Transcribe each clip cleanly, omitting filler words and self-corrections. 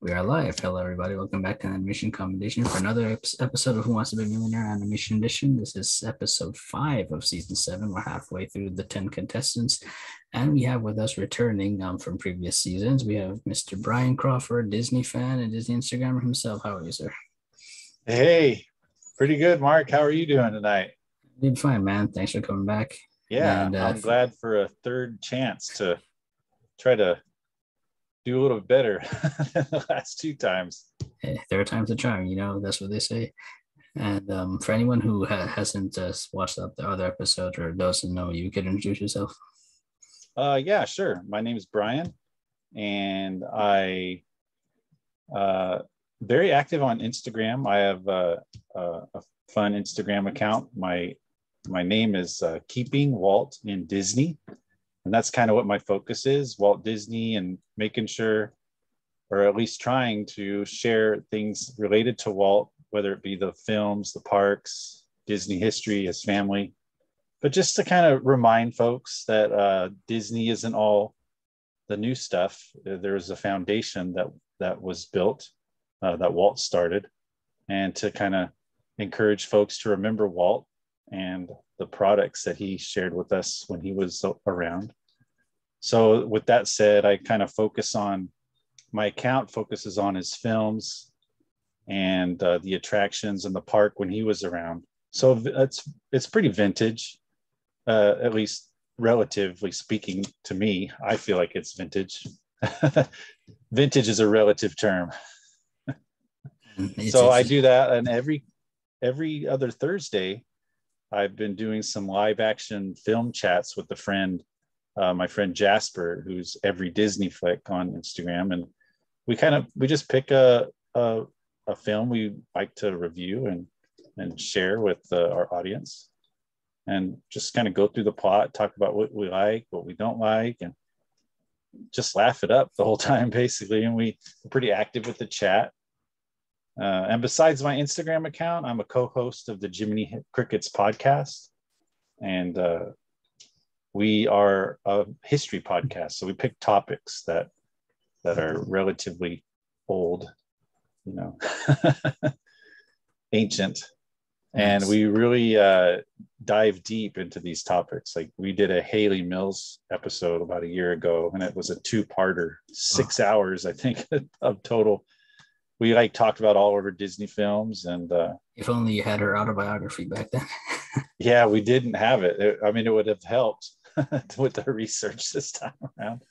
We are live. Hello, everybody. Welcome back to an animation competition for another episode of Who Wants to Be a Millionaire Animation Edition. This is episode 5 of season 7. We're halfway through the 10 contestants, and we have with us returning from previous seasons. We have Mr. Brian Crawford, Disney fan and Disney Instagrammer himself. How are you, sir? Hey, pretty good, Mark. How are you doing tonight? Doing fine, man. Thanks for coming back. Yeah, And I'm glad for a third chance to try to do a little better than the last two times. third time's a charm. That's what they say. And for anyone who hasn't watched up the other episodes or doesn't know, you could introduce yourself. Yeah, sure. My name is Brian, and I very active on Instagram. I have a fun Instagram account. My name is Keeping Walt in Disney. And that's kind of what my focus is, Walt Disney, and making sure, or at least trying to share things related to Walt, whether it be the films, the parks, Disney history, his family, but just to kind of remind folks that Disney isn't all the new stuff. There's a foundation that was built, that Walt started, and to kind of encourage folks to remember Walt and the products that he shared with us when he was around. So with that said, I kind of my account focuses on his films and the attractions in the park when he was around. So it's pretty vintage, at least relatively speaking to me. I feel like it's vintage. Vintage is a relative term. So I do that, and every other Thursday, I've been doing some live action film chats with my friend Jasper, who's every Disney flick on Instagram, and we just pick a film we like to review and share with our audience, and just kind of go through the plot, talk about what we like, what we don't like, and just laugh it up the whole time, basically. And we're pretty active with the chat. And besides my Instagram account, I'm a co-host of the Jiminy Crickets podcast, and we are a history podcast. So we pick topics that are relatively old, ancient, and we really dive deep into these topics. Like we did a Haley Mills episode about a year ago, and it was a two-parter, 6 hours, I think, of total. We talked about all of her Disney films, and if only you had her autobiography back then. Yeah, we didn't have it. It would have helped with the research this time around.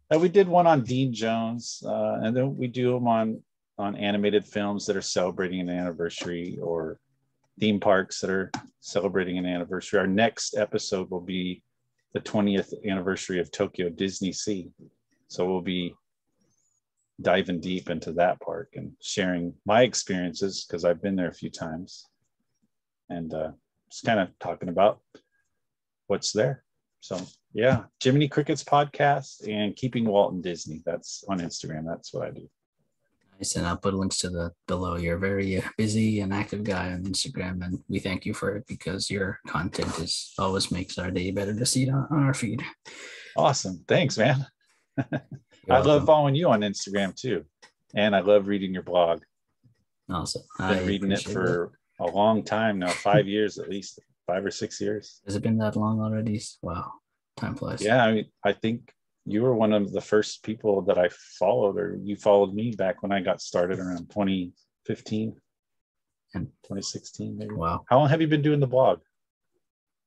And we did one on Dean Jones, and then we do them on animated films that are celebrating an anniversary, or theme parks that are celebrating an anniversary. Our next episode will be the 20th anniversary of Tokyo Disney Sea. So we'll be diving deep into that park and sharing my experiences, because I've been there a few times, and just kind of talking about what's there. So yeah, Jiminy Crickets podcast and Keeping Walt in Disney. That's on Instagram. That's what I do. Nice, and I'll put links to the below. You're a very busy and active guy on Instagram, and we thank you for it, because your content always makes our day better to see it on our feed. Awesome. Thanks, man. I love following you on Instagram too, and I love reading your blog. Awesome. I've been reading it for a long time now, 5 years at least, 5 or 6 years. Has it been that long already? Wow, time flies. Yeah, I think you were one of the first people that I followed, or you followed me back when I got started around 2015 and 2016 maybe. Wow. How long have you been doing the blog?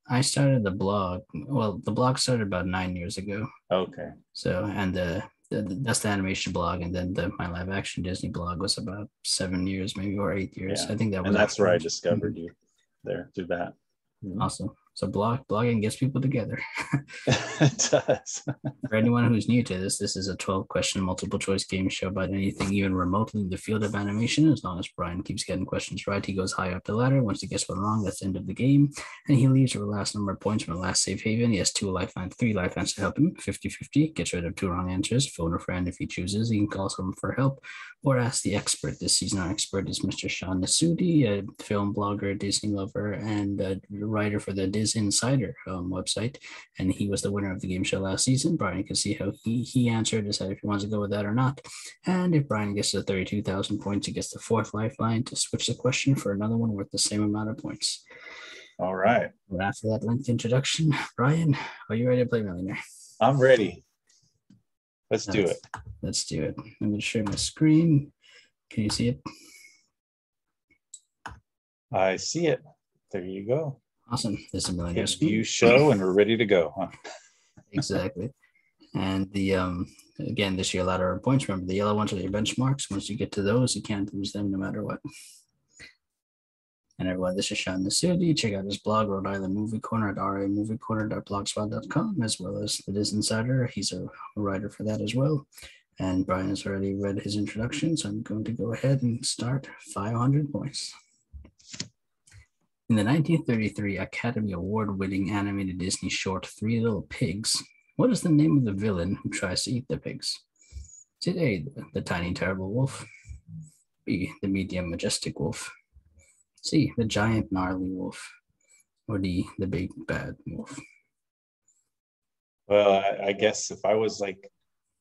I started the blog. Well, the blog started about 9 years ago. Okay. So, and that's the animation blog, and then my live action Disney blog was about 7 years, maybe, or 8 years. Yeah. I think that was. And that's where I discovered you there, through that. Awesome. So blogging gets people together. It does. For anyone who's new to this is a 12-question multiple choice game show about anything even remotely in the field of animation. As long as Brian keeps getting questions right, he goes higher up the ladder. Once he gets one wrong, that's the end of the game. And he leaves with the last number of points from the last safe haven. He has 3 lifelines to help him. 50-50. Gets rid of 2 wrong answers. Phone a friend if he chooses. He can call someone for help or ask the expert. This season, our expert is Mr. Sean Nasudi, a film blogger, Disney lover, and a writer for the Disney Biz Insider website, and he was the winner of the game show last season. Brian can see how he answered, decide if he wants to go with that or not. And if Brian gets to 32,000 points, he gets the fourth lifeline to switch the question for another one worth the same amount of points. All right. But after that lengthy introduction, Brian, are you ready to play Millionaire? I'm ready. Let's do it. Let's do it. I'm going to share my screen. Can you see it? I see it. There you go. Awesome. This is a Millionaire View show, and we're ready to go. Huh? Exactly. And the again, this year ladder of points. Remember, the yellow ones are your benchmarks. Once you get to those, you can't lose them no matter what. And everyone, this is Sean Nasudi. Check out his blog, Rhode Island Movie Corner at ramoviecorner.blogspot.com, as well as the Diz Insider. He's a writer for that as well. And Brian has already read his introduction, so I'm going to go ahead and start 500 points. In the 1933 Academy Award-winning animated Disney short Three Little Pigs, what is the name of the villain who tries to eat the pigs? Is it A, the tiny terrible wolf, B, the medium majestic wolf, C, the giant gnarly wolf, or D, the big bad wolf? Well, I guess if I was like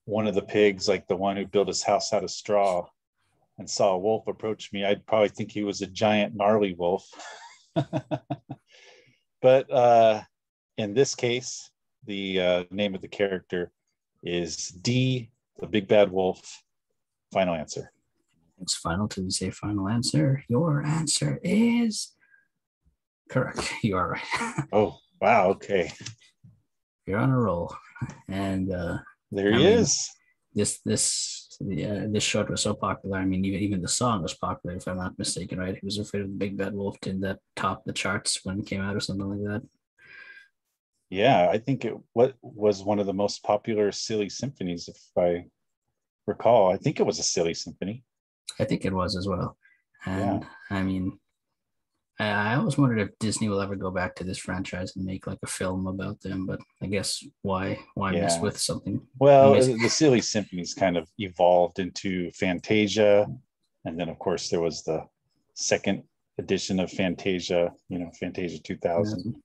one of the pigs, like the one who built his house out of straw and saw a wolf approach me, I'd probably think he was a giant gnarly wolf. But in this case, the name of the character is D, the big bad wolf. Final answer. It's final till you say final answer. Your answer is correct. You are right. Oh, wow. Okay. You're on a roll. And there he is. This short was so popular. I mean, even the song was popular, if I'm not mistaken, right? He was afraid of the big bad wolf. Did that top the charts when it came out or something like that? Yeah, I think it was one of the most popular silly symphonies, if I recall. I think it was a silly symphony. I think it was as well. And yeah. I mean, I always wondered if Disney will ever go back to this franchise and make like a film about them, but I guess why mess with something? Well, the silly symphonies kind of evolved into Fantasia, and then of course there was the second edition of Fantasia, Fantasia 2000. Mm-hmm.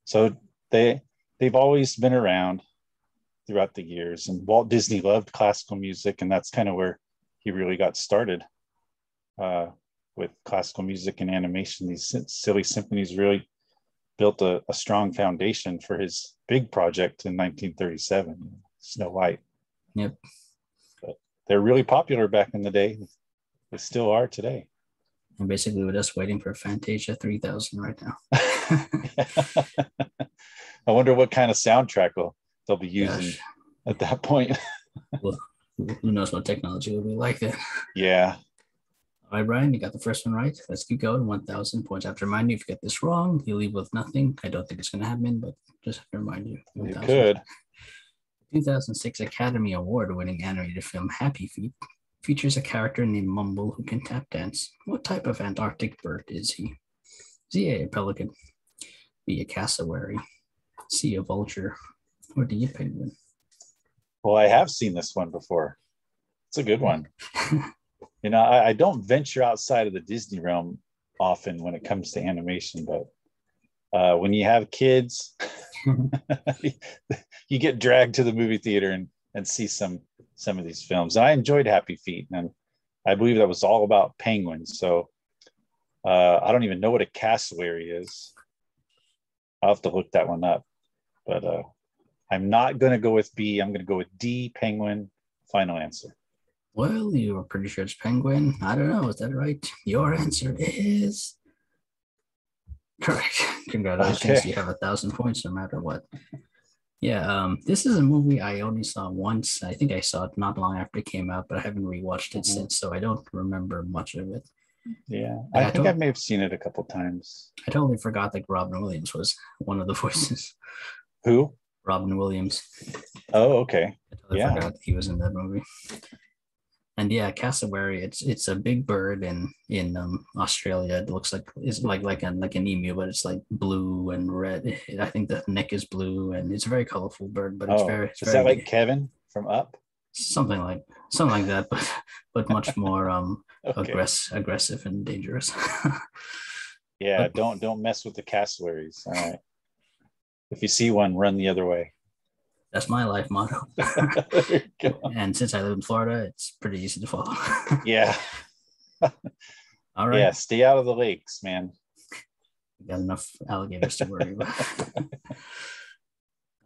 So they've always been around throughout the years, and Walt Disney loved classical music, and that's kind of where he really got started. With classical music and animation, these silly symphonies really built a strong foundation for his big project in 1937, Snow White. Yep. But they're really popular back in the day. They still are today. And basically, we're just waiting for Fantasia 3000 right now. I wonder what kind of soundtrack they'll be using at that point. Well, who knows what technology will be like then? Yeah. All right, Brian, you got the first one right. Let's keep going. 1,000 points. I have to remind you, if you get this wrong, you leave with nothing. I don't think it's going to happen, but just have to remind you. 1, you could. 2006 Academy Award-winning animated film Happy Feet features a character named Mumble who can tap dance. What type of Antarctic bird is he? Is he A pelican, B, a cassowary, C, a vulture, or D, a penguin? Well, I have seen this one before. It's a good one. I don't venture outside of the Disney realm often when it comes to animation, but when you have kids, you get dragged to the movie theater and see some of these films. And I enjoyed Happy Feet, and I believe that was all about penguins. So I don't even know what a cassowary is. I'll have to look that one up. But I'm not going to go with B. I'm going to go with D, penguin. Final answer. Well, you were pretty sure it's penguin. I don't know. Is that right? Your answer is correct. Congratulations. Okay. You have 1,000 points no matter what. Yeah, this is a movie I only saw once. I think I saw it not long after it came out, but I haven't rewatched it since, so I don't remember much of it. Yeah, I think I may have seen it a couple times. I totally forgot that Robin Williams was one of the voices. Who? Robin Williams. Oh, okay. I totally forgot he was in that movie. And yeah, cassowary. It's a big bird in Australia. It looks like an emu, but it's like blue and red. I think the neck is blue, and it's a very colorful bird. But it's is that like Kevin from Up? Something like that, but much more aggressive and dangerous. Yeah, don't mess with the cassowaries. All right. If you see one, run the other way. That's my life motto. There you go. And since I live in Florida, it's pretty easy to follow. Yeah. All right. Yeah, stay out of the lakes, man. We got enough alligators to worry about.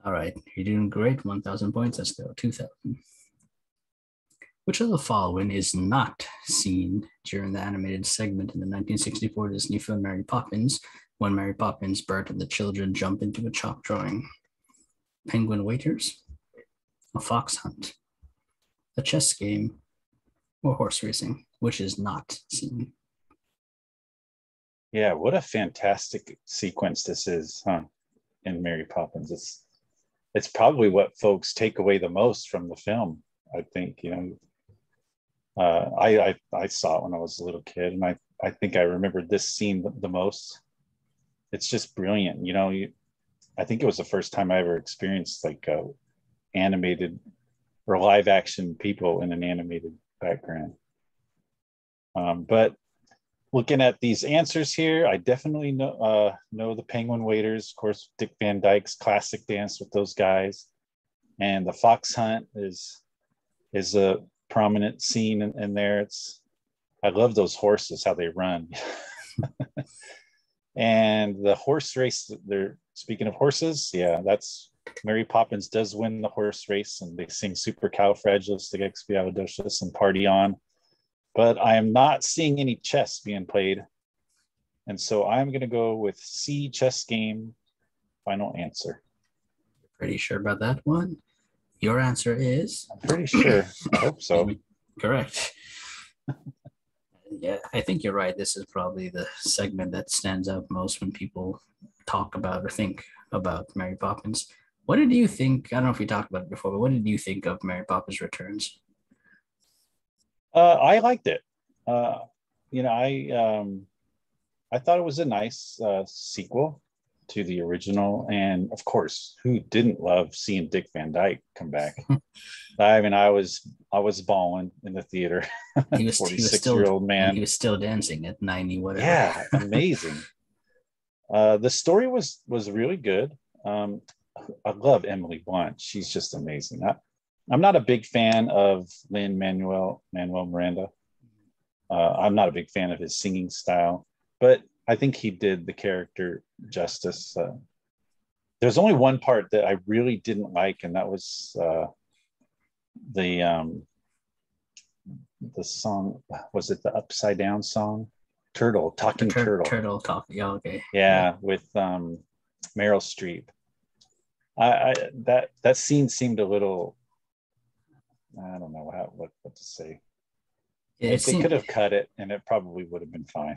All right. You're doing great. 1,000 points. Let's go. 2,000. Which of the following is not seen during the animated segment in the 1964 Disney film Mary Poppins, when Mary Poppins, Bert, and the children jump into a chalk drawing? Penguin waiters, a fox hunt, a chess game, or horse racing, which is not seen? Yeah, what a fantastic sequence this is, huh? In Mary Poppins. It's probably what folks take away the most from the film, I think, you know. I saw it when I was a little kid, and I think I remembered this scene the most. It's just brilliant, you know. I think it was the first time I ever experienced like animated or live action people in an animated background. But looking at these answers here, I definitely know the Penguin Waiters, of course, Dick Van Dyke's classic dance with those guys, and the fox hunt is a prominent scene in there. I love those horses, how they run. And the horse race, they're speaking of horses, yeah, that's Mary Poppins does win the horse race, and they sing Supercalifragilisticexpialidocious and party on. But I am not seeing any chess being played, and so I'm going to go with C, chess game. Final answer. Pretty sure about that one? Your answer is? I'm pretty sure. I hope so. Correct. Yeah, I think you're right. This is probably the segment that stands out most when people talk about or think about Mary Poppins. What did you think? I don't know if we talked about it before, but what did you think of Mary Poppins Returns? I liked it. You know, I thought it was a nice sequel to the original, and of course, who didn't love seeing Dick Van Dyke come back? I mean, I was bawling in the theater. He was 46-year-old man. He was still dancing at 90, whatever. Yeah, amazing. The story was really good. I love Emily Blunt. She's just amazing. I'm not a big fan of Lin-Manuel Miranda. I'm not a big fan of his singing style, but I think he did the character justice. There's only one part that I really didn't like, and that was the song. Was it the Upside Down song? Talking Turtle. Turtle talking. Yeah, okay. Yeah, with Meryl Streep. That scene seemed a little. I don't know what to say. Yeah, they could have cut it, and it probably would have been fine.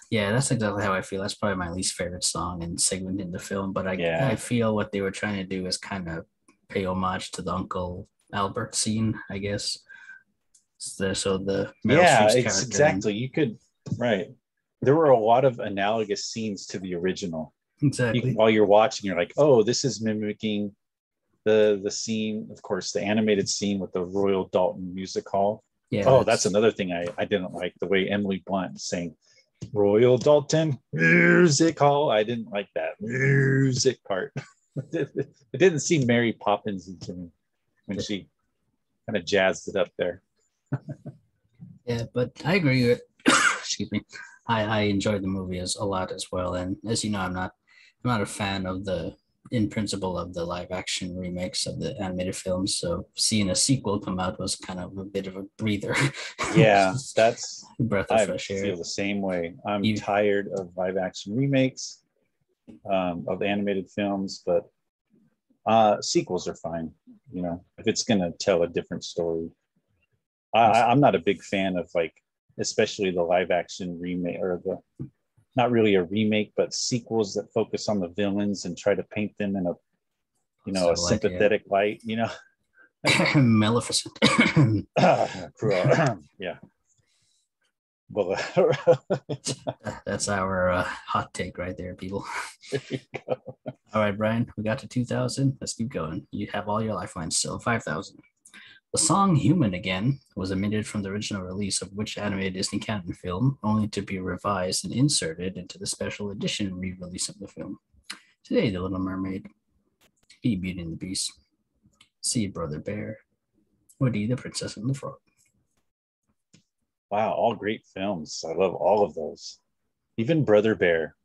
Yeah, that's exactly how I feel. That's probably my least favorite song and segment in the film. But I feel what they were trying to do is kind of pay homage to the Uncle Albert scene, I guess. So the Meryl Streep's character. Exactly. You could right. There were a lot of analogous scenes to the original. Exactly. While you're watching, you're like, oh, this is mimicking the scene, of course, the animated scene with the Royal Dalton Music Hall. Yeah. Oh, that's another thing I didn't like, the way Emily Blunt sang Royal Dalton Music Hall. I didn't like that music part. It didn't seem Mary Poppins to me when she kind of jazzed it up there. Yeah, but I agree with excuse me. I enjoyed the movie a lot as well. And as you know, I'm not a fan of in principle of the live action remakes of the animated films. So seeing a sequel come out was kind of a bit of a breather. Yeah, that's breath of fresh air. I feel the same way. I'm tired of live action remakes of animated films, but sequels are fine. You know, if it's going to tell a different story. I'm not a big fan of especially the live action remake, or not really a remake, but sequels that focus on the villains and try to paint them in a sympathetic light, you know. Maleficent. Cruella. Yeah. Well, that's our hot take right there, people. There you go. All right, Brian, we got to 2,000. Let's keep going. You have all your lifelines still. 5,000. The song Human Again was omitted from the original release of which animated Disney canon film, only to be revised and inserted into the special edition re-release of the film? Today, The Little Mermaid, B, Beauty and the Beast, C, Brother Bear, or D, The Princess and the Frog. Wow, all great films. I love all of those. Even Brother Bear,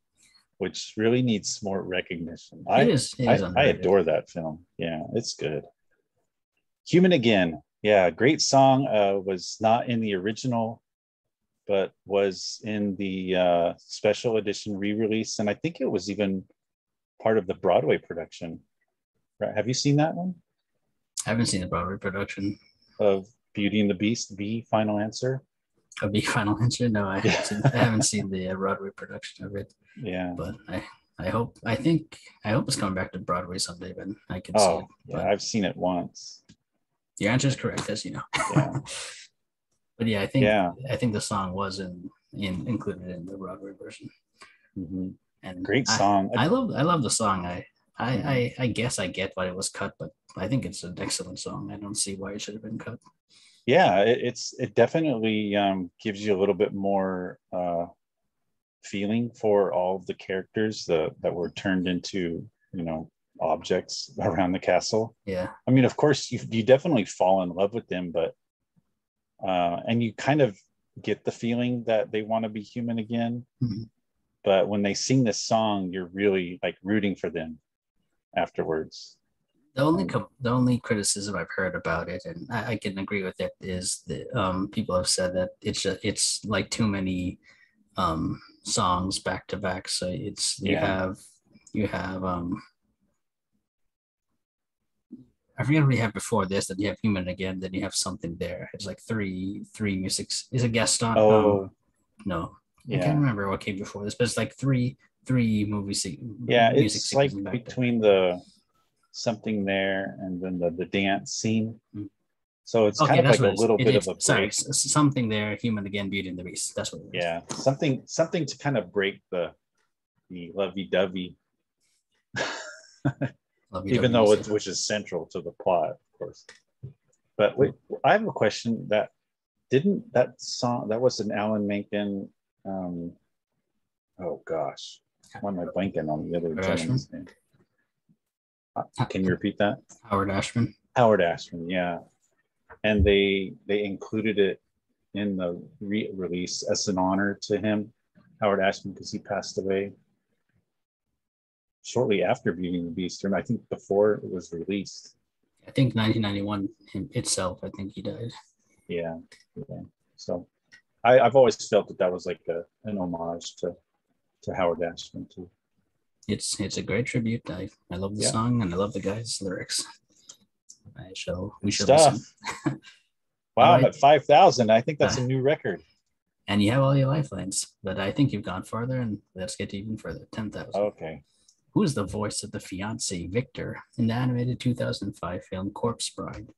which really needs more recognition. It is I adore that film. Yeah, it's good. Human Again. Yeah, great song. Was not in the original, but was in the special edition re-release. And I think it was even part of the Broadway production. Right? Have you seen that one? I haven't seen the Broadway production of Beauty and the Beast, B, Final Answer. A B, Final Answer? No, I haven't seen the Broadway production of it. Yeah. But I hope it's coming back to Broadway someday, but I can see it. Yeah, I've seen it once. Your answer is correct, as you know. Yeah. But yeah, I think the song was included in the Broadway version. Mm-hmm. And great song. I love the song. I guess I get why it was cut, but I think it's an excellent song. I don't see why it should have been cut. Yeah, it definitely gives you a little bit more feeling for all of the characters that were turned into, objects around the castle. Yeah. I mean, of course, you definitely fall in love with them, but and you kind of get the feeling that they want to be human again. Mm-hmm. But when they sing this song, you're really like rooting for them afterwards. The only criticism I've heard about it, and I can agree with it, is that people have said that it's like too many songs back to back. So you have I forget what you have before this. That you have Human Again, then you have Something There. It's like three musics. Is a guest on? No, I can't remember what came before this, but it's like three movies. Yeah, it's like between the Something There and then the dance scene. Mm-hmm. So it's kind of like a little bit of a break. Sorry, Something There, Human Again, Beauty and the Beast. That's what it is. Yeah, something to kind of break the lovey-dovey. Even though which is central to the plot, of course. But wait, I have a question. That song that was an Alan Menken. Oh gosh, why am I blanking on the other gentleman's name? Can you repeat that? Howard Ashman. Howard Ashman, yeah. And they included it in the re-release as an honor to him, Howard Ashman, because he passed away shortly after Beauty and the Beast, and I think before it was released. I think 1991 itself, I think he died. Yeah. So I've always felt that was like an homage to Howard Ashman too. It's a great tribute. I love the song and I love the guy's lyrics. We shall listen. Wow, right. At 5,000, I think that's a new record. And you have all your lifelines, but I think you've gone farther, and let's get even further. 10,000. Okay. Who is the voice of the fiancé Victor in the animated 2005 film Corpse Bride?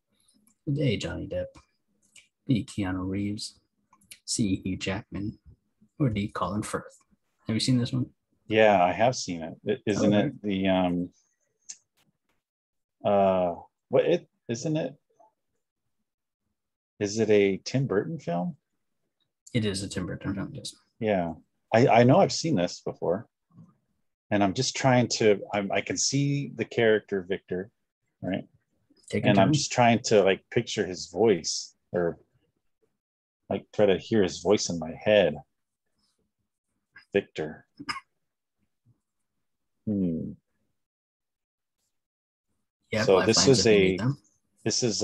A, Johnny Depp, B, Keanu Reeves, C, Hugh Jackman, or D, Colin Firth? Have you seen this one? Yeah, I have seen it. Isn't it the isn't it? Is it a Tim Burton film? It is a Tim Burton film, yes. Yeah, I know I've seen this before. And I'm just trying to, I can see the character Victor, right? And I'm just trying to like picture his voice, or like try to hear his voice in my head. Victor. Yeah. So this is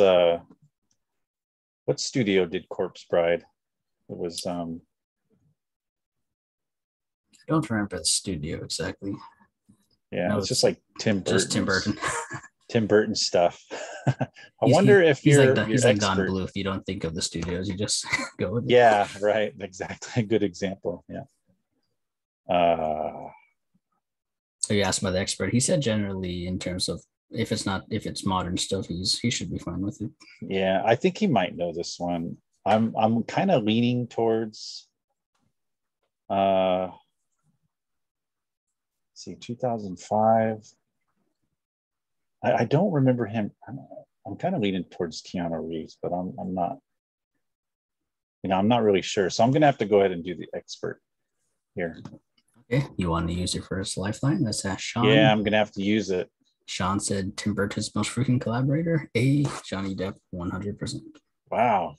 what studio did Corpse Bride? It was I don't remember the studio exactly. Yeah, no, it's just like Tim Burton. Just Tim Burton. Tim Burton stuff. I wonder if he's like Don Bluth. You don't think of the studios, you just go with it. Yeah, right. Exactly. A good example. Yeah. So you asked by the expert. He said generally in terms of if it's modern stuff, he should be fine with it. Yeah, I think he might know this one. I'm kind of leaning towards 2005. I don't remember him. I'm kind of leaning towards Keanu Reeves, but I'm not. I'm not really sure. So I'm gonna have to go ahead and do the expert here. Okay, you want to use your first lifeline? Let's ask Sean. Yeah, I'm gonna have to use it. Sean said Tim Burton's most frequent collaborator. A, Johnny Depp, 100%. Wow.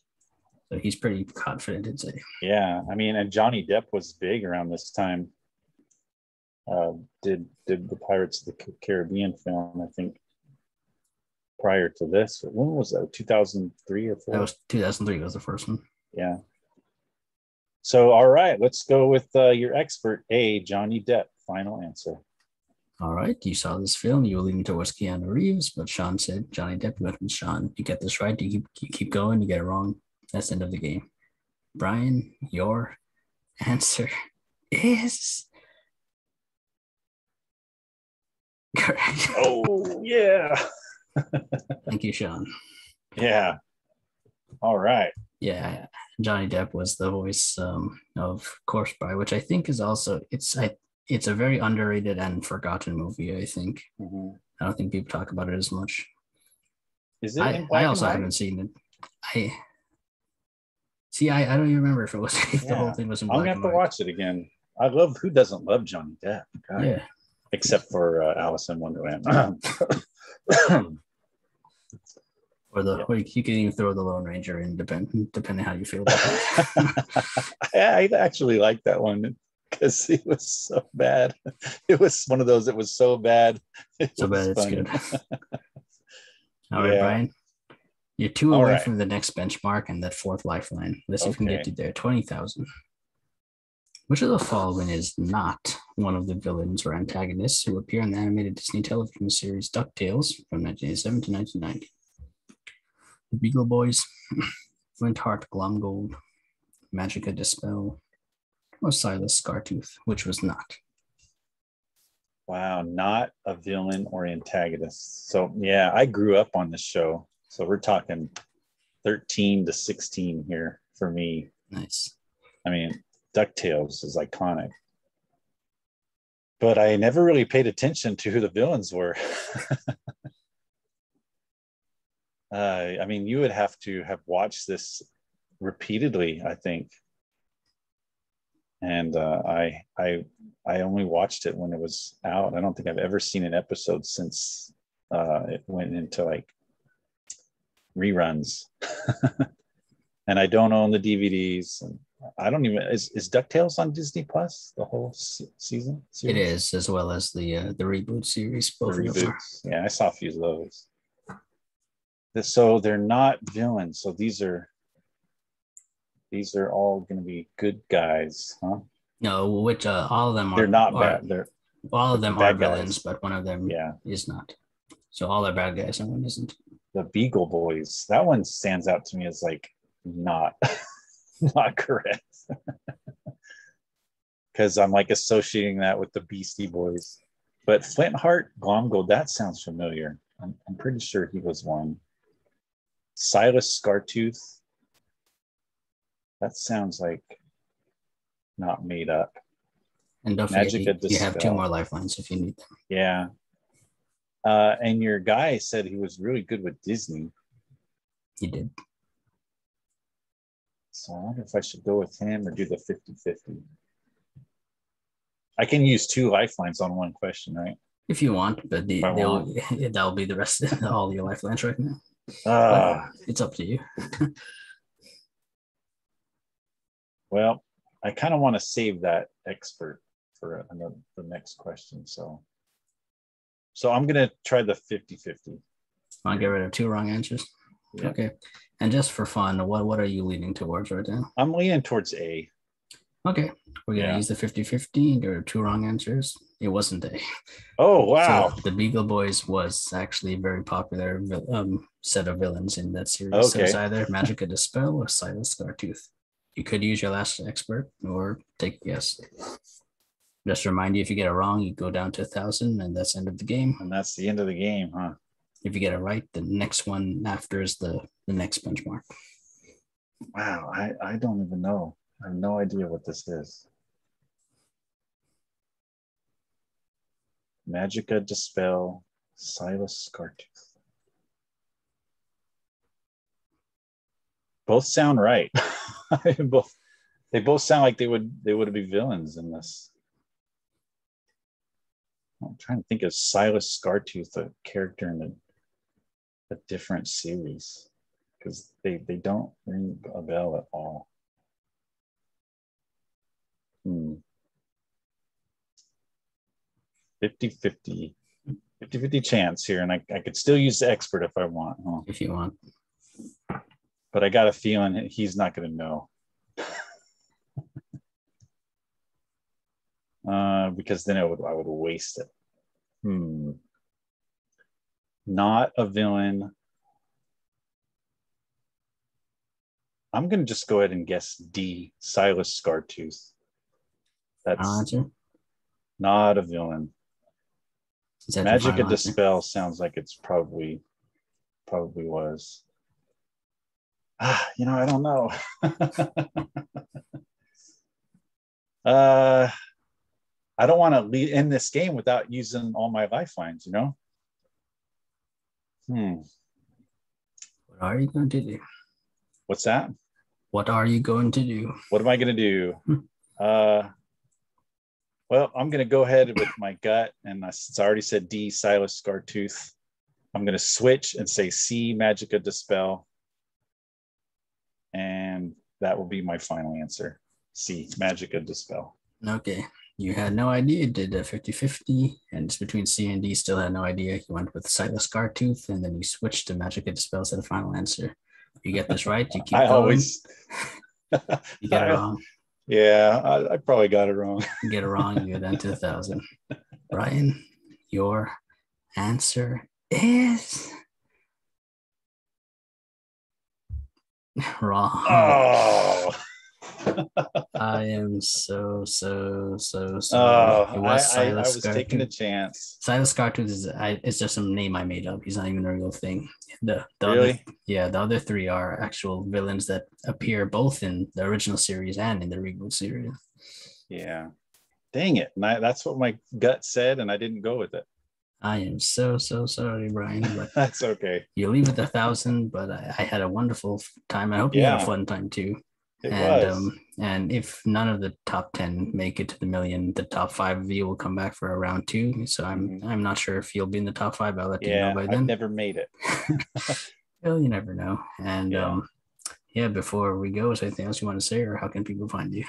So he's pretty confident in say. Yeah, I mean, and Johnny Depp was big around this time. Did the Pirates of the Caribbean film, I think, prior to this. When was that? 2003 or 4? That was 2003 was the first one. Yeah. So, all right, let's go with your expert, A, Johnny Depp. Final answer. All right, you saw this film. You were leaning towards Keanu Reeves, but Sean said Johnny Depp. You went with Sean. You get this right. You keep going. You get it wrong. That's the end of the game. Brian, your answer is correct. Oh, yeah. Thank you, Sean. Yeah. All right. Yeah, Johnny Depp was the voice of Corpse Bride, which I think is also it's a very underrated and forgotten movie. I think I don't think people talk about it as much. Is it? I also haven't seen it. I don't even remember if it was if the whole thing was in black and white. I'm gonna have to watch it again. Who doesn't love Johnny Depp? God. Yeah, except for Alice in Wonderland. Or you can even throw the Lone Ranger in, depending how you feel about it. I actually like that one because it was so bad. It was one of those that was so bad. It's good. All right, Brian. You're 2 away from the next benchmark and that 4th lifeline. Let's see if we can get you there. 20,000. Which of the following is not one of the villains or antagonists who appear in the animated Disney television series DuckTales from 1987 to 1990? The Beagle Boys, Flintheart Glomgold, Magica Dispel, or Silas Scartooth, which was not. Wow, not a villain or antagonist. So yeah, I grew up on this show. So we're talking 13 to 16 here for me. Nice. I mean, DuckTales is iconic. But I never really paid attention to who the villains were. I mean, you would have to have watched this repeatedly, I think. And I only watched it when it was out. I don't think I've ever seen an episode since it went into like reruns. And I don't own the DVDs. And I don't even is DuckTales on Disney Plus the whole season? Series? It is, as well as the reboot series. Both the reboots. Yeah, I saw a few of those. So they're not villains. So these are all going to be good guys, huh? No, which all of them are. They're not bad. They're all of them are villains, guys. but one of them is not. So all are bad guys and one isn't. The Beagle Boys. That one stands out to me as like not correct. Because I'm like associating that with the Beastie Boys. But Flintheart Glomgold, that sounds familiar. I'm pretty sure he was one. Silas Scartooth. That sounds like not made up. And don't forget, you have 2 more lifelines if you need them. Yeah. And your guy said he was really good with Disney. He did. So I wonder if I should go with him or do the 50-50. I can use 2 lifelines on one question, right? If you want, but that'll be the rest of all your lifelines right now. It's up to you. Well, I kind of want to save that expert for the next question. So I'm going to try the 50-50. Want to get rid of 2 wrong answers? Yeah. Okay. And just for fun, what are you leaning towards right now? I'm leaning towards A. Okay. We're going to use the 50-50 and there are 2 wrong answers. It wasn't A. Oh, wow. So the Beagle Boys was actually a very popular set of villains in that series. Okay. So it's either Magica Dispel or Silas Scartooth. You could use your last expert or take a guess. Just to remind you, if you get it wrong, you go down to 1,000 and that's the end of the game. And that's the end of the game, huh? If you get it right, the next one after is the next benchmark. Wow, I don't even know. I have no idea what this is. Magica Dispel, Silas Scartooth. Both sound right. They both sound like they would be villains in this. I'm trying to think of Silas Scartooth, a character in a different series, because they don't ring a bell at all. 50-50 chance here, and I could still use the expert if I want. Huh? If you want. But I got a feeling he's not going to know. Because then I would waste it. Not a villain. I'm going to just go ahead and guess D, Silas Scartooth. That's not a villain. Magic and Dispel sounds like it's probably was. I don't know. I don't want to end this game without using all my lifelines, What are you going to do? What's that? What are you going to do? What am I going to do? Well, I'm going to go ahead with my gut, and it's already said D, Silas Scartooth. I'm going to switch and say C, Magica Dispel. And that will be my final answer. C, Magica Dispel. Okay. You had no idea. You did a 50-50, and it's between C and D. Still had no idea. You went with Silas Scartooth, and then you switched to Magica Dispel as the final answer. If you get this right, you keep going. You get it wrong. Yeah, I probably got it wrong. You get it wrong, you go down to 1,000. Brian, your answer is wrong. Oh. I am so sorry. It was I was taking a chance. Silas Scartooth it's just some name I made up. He's not even a real thing. The really? The other three are actual villains that appear both in the original series and in the reboot series. Yeah. Dang it. And that's what my gut said, and I didn't go with it. I am so sorry, Brian. But that's okay. You leave with 1,000, but I had a wonderful time. I hope you had a fun time too. It was. And if none of the top 10 make it to the million, the top 5 of you will come back for a round 2. So I'm not sure if you'll be in the top 5. I'll let you know by then. I've never made it. Well, you never know. And before we go, is there anything else you want to say, or how can people find you?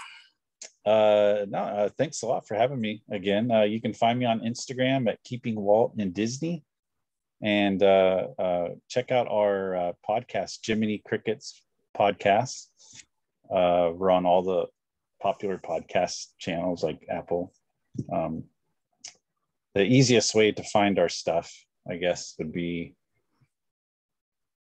No, thanks a lot for having me again. You can find me on Instagram at Keeping Walt in Disney, and check out our podcast, Jiminy Cricket's podcast. We're on all the popular podcast channels like Apple. The easiest way to find our stuff, I guess, would be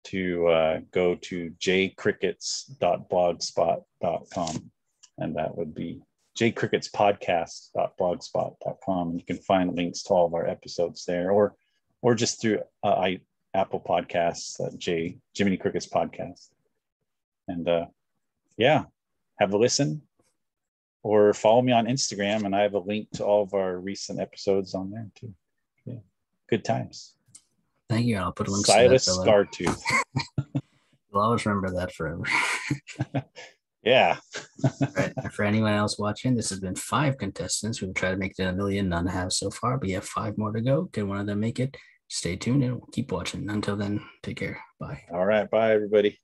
to go to jcrickets.blogspot.com, and that would be jcricketspodcast.blogspot.com. You can find links to all of our episodes there, or just through Apple Podcasts, Jiminy Cricket's podcast. And have a listen, or follow me on Instagram, and I have a link to all of our recent episodes on there too. Yeah, good times. Thank you. I'll put a link. Silas Scartooth. You'll always remember that forever. Yeah. Right. For anyone else watching, this has been 5 contestants. We'll try to make it a million. None have so far, but we have 5 more to go. Can one of them make it? Stay tuned and keep watching. Until then, take care. Bye. All right. Bye, everybody.